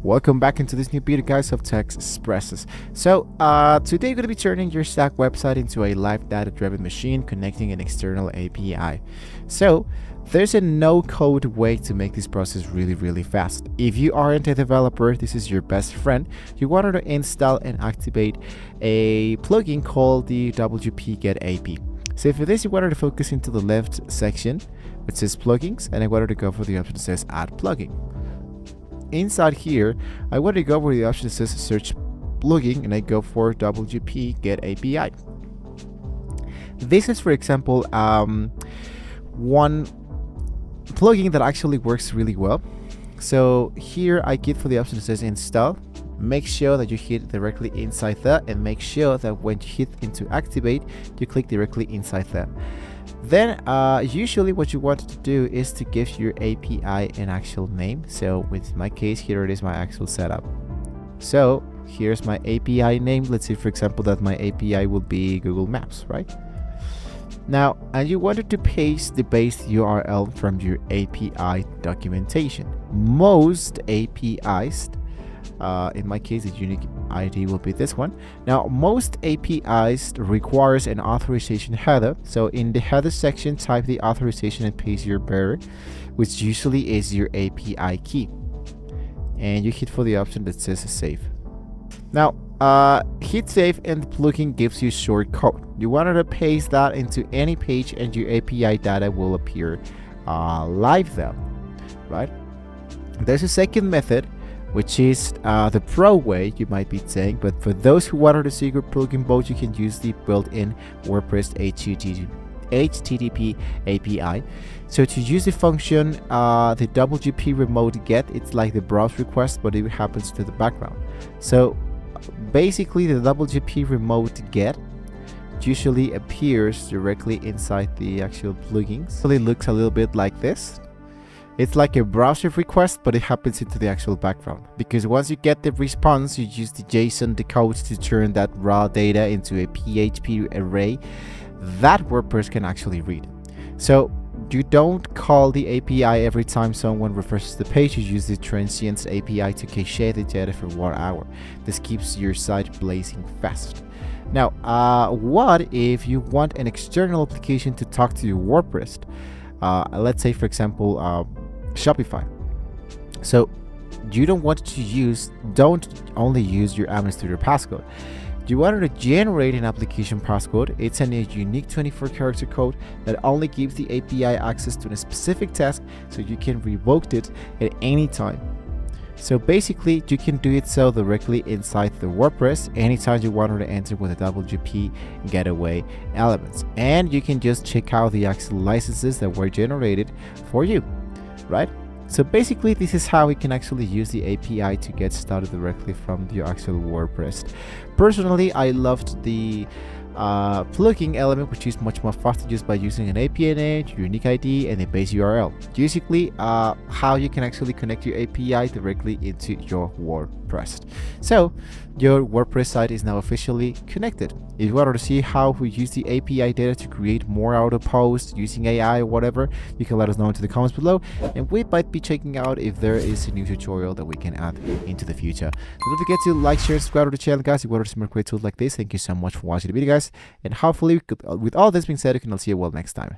Welcome back into this new video, guys, of Text Expresses. So today we're going to be turning your Stack website into a live data-driven machine connecting an external API. So there's a no-code way to make this process really fast. If you aren't a developer, this is your best friend. You want to install and activate a plugin called the WP Get AP. So for this, you wanted to focus into the left section which says plugins, and I wanted to go for the option that says add plugin. Inside here, I want to go for the option that says search plugin, and I go for WP Get API. This is, for example, one plugin that actually works really well. So here I get for the option that says install. Make sure that you hit directly inside that, and make sure that when you hit into activate, you click directly inside that. Then usually what you want to do is to give your API an actual name. So with my case, here it is, my actual setup. So here's my API name. Let's say, for example, that my API will be Google Maps, right? Now, and you wanted to paste the base URL from your API documentation. Most APIs, in my case, the unique ID will be this one. Now, most APIs requires an authorization header. So in the header section, type the authorization and paste your bearer, which usually is your API key. And you hit for the option that says save. Now, hit save, and the plugin gives you short code. You wanted to paste that into any page, and your API data will appear live there, right? There's a second method, which is the pro way, you might be saying, but for those who wanted a secret plugin mode, you can use the built-in WordPress HTTP API. So to use the function, the WP remote get, it's like the browse request, but it happens to the background. So basically, the WP remote get usually appears directly inside the actual plugins. So it looks a little bit like this. It's like a browser request, but it happens into the actual background. Because once you get the response, you use the JSON decode to turn that raw data into a PHP array that WordPress can actually read. So you don't call the API every time someone refreshes the page. You use the transient API to cache the data for 1 hour. This keeps your site blazing fast. Now, what if you want an external application to talk to your WordPress? Let's say, for example, Shopify. So you don't only use your administrator passcode. You wanted to generate an application passcode. It's a unique 24-character code that only gives the API access to a specific task, so you can revoke it at any time. So basically, you can do it so directly inside the WordPress anytime you wanted to enter with a WP getaway elements. And you can just check out the actual licenses that were generated for you, right? So basically, this is how we can actually use the API to get started directly from your actual WordPress. Personally, I loved the plugin element, which is much more faster just by using an API name, unique ID, and a base URL. Basically, how you can actually connect your API directly into your WordPress. So your WordPress site is now officially connected. If you wanted to see how we use the API data to create more auto posts using AI or whatever, you can let us know into the comments below, and we might be checking out if there is a new tutorial that we can add into the future. So don't forget to like, share, and subscribe to the channel, guys. If you want to see more great tools like this, thank you so much for watching the video, guys. And hopefully, with all this being said, you can all see you well next time.